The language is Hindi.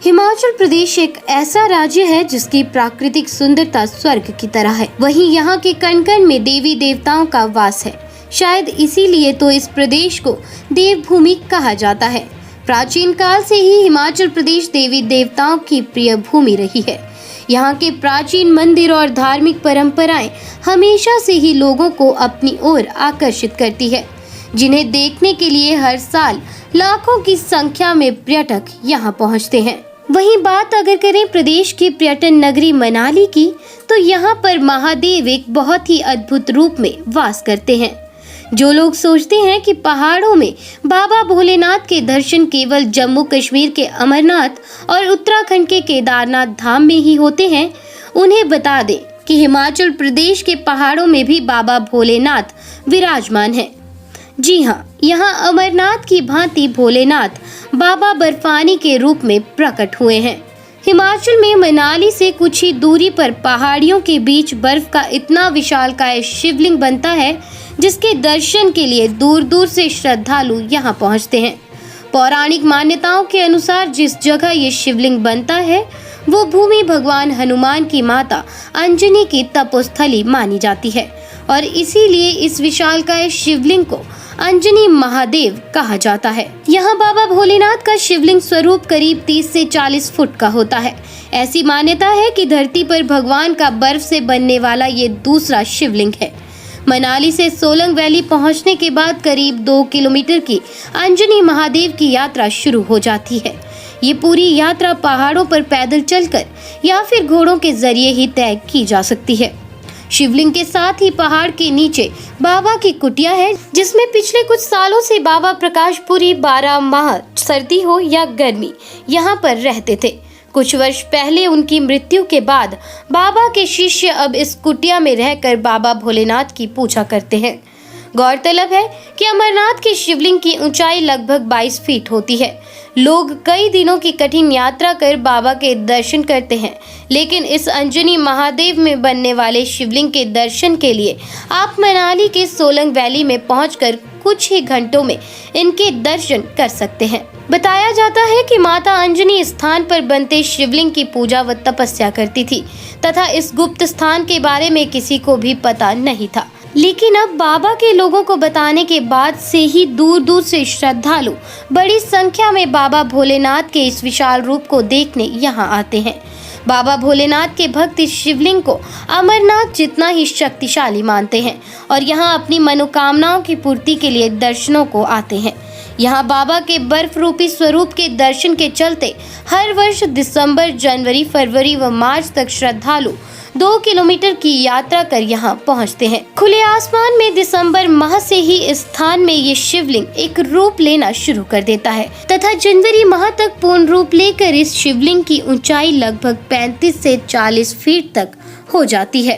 हिमाचल प्रदेश एक ऐसा राज्य है जिसकी प्राकृतिक सुंदरता स्वर्ग की तरह है। वहीं यहाँ के कण कण में देवी देवताओं का वास है। शायद इसीलिए तो इस प्रदेश को देवभूमि कहा जाता है। प्राचीन काल से ही हिमाचल प्रदेश देवी देवताओं की प्रिय भूमि रही है। यहाँ के प्राचीन मंदिर और धार्मिक परंपराएं हमेशा से ही लोगों को अपनी ओर आकर्षित करती है, जिन्हें देखने के लिए हर साल लाखों की संख्या में पर्यटक यहाँ पहुँचते हैं। वहीं बात अगर करें प्रदेश की पर्यटन नगरी मनाली की, तो यहाँ पर महादेव एक बहुत ही अद्भुत रूप में वास करते हैं। जो लोग सोचते हैं कि पहाड़ों में बाबा भोलेनाथ के दर्शन केवल जम्मू कश्मीर के अमरनाथ और उत्तराखंड के केदारनाथ धाम में ही होते हैं, उन्हें बता दें कि हिमाचल प्रदेश के पहाड़ों में भी बाबा भोलेनाथ विराजमान है। जी हाँ, यहाँ अमरनाथ की भांति भोलेनाथ बाबा बर्फानी के रूप में प्रकट हुए हैं। हिमाचल में मनाली से कुछ ही दूरी पर पहाड़ियों के बीच बर्फ का इतना विशालकाय शिवलिंग बनता है, जिसके दर्शन के लिए दूर दूर से श्रद्धालु यहाँ पहुँचते हैं। पौराणिक मान्यताओं के अनुसार जिस जगह ये शिवलिंग बनता है वो भूमि भगवान हनुमान की माता अंजनी की तपोस्थली मानी जाती है और इसीलिए इस विशालकाय शिवलिंग को अंजनी महादेव कहा जाता है। यहाँ बाबा भोलेनाथ का शिवलिंग स्वरूप करीब 30 से 40 फुट का होता है। ऐसी मान्यता है कि धरती पर भगवान का बर्फ से बनने वाला ये दूसरा शिवलिंग है। मनाली से सोलंग वैली पहुँचने के बाद करीब 2 किलोमीटर की अंजनी महादेव की यात्रा शुरू हो जाती है। ये पूरी यात्रा पहाड़ों पर पैदल चलकर या फिर घोड़ों के जरिए ही तय की जा सकती है। शिवलिंग के साथ ही पहाड़ के नीचे बाबा की कुटिया है, जिसमें पिछले कुछ सालों से बाबा प्रकाशपुरी 12 माह सर्दी हो या गर्मी यहाँ पर रहते थे। कुछ वर्ष पहले उनकी मृत्यु के बाद बाबा के शिष्य अब इस कुटिया में रहकर बाबा भोलेनाथ की पूजा करते हैं। गौरतलब है कि अमरनाथ के शिवलिंग की ऊंचाई लगभग 22 फीट होती है। लोग कई दिनों की कठिन यात्रा कर बाबा के दर्शन करते हैं, लेकिन इस अंजनी महादेव में बनने वाले शिवलिंग के दर्शन के लिए आप मनाली के सोलंग वैली में पहुंचकर कुछ ही घंटों में इनके दर्शन कर सकते हैं। बताया जाता है कि माता अंजनी स्थान पर बनते शिवलिंग की पूजा व तपस्या करती थी तथा इस गुप्त स्थान के बारे में किसी को भी पता नहीं था, लेकिन अब बाबा के लोगों को बताने के बाद से ही दूर दूर से श्रद्धालु बड़ी संख्या में बाबा भोलेनाथ के इस विशाल रूप को देखने यहाँ आते हैं। बाबा भोलेनाथ के भक्त इस शिवलिंग को अमरनाथ जितना ही शक्तिशाली मानते हैं और यहाँ अपनी मनोकामनाओं की पूर्ति के लिए दर्शनों को आते हैं। यहाँ बाबा के बर्फ रूपी स्वरूप के दर्शन के चलते हर वर्ष दिसंबर, जनवरी, फरवरी व मार्च तक श्रद्धालु 2 किलोमीटर की यात्रा कर यहाँ पहुँचते हैं। खुले आसमान में दिसंबर माह से ही इस स्थान में ये शिवलिंग एक रूप लेना शुरू कर देता है तथा जनवरी माह तक पूर्ण रूप लेकर इस शिवलिंग की ऊंचाई लगभग 35 से 40 फीट तक हो जाती है।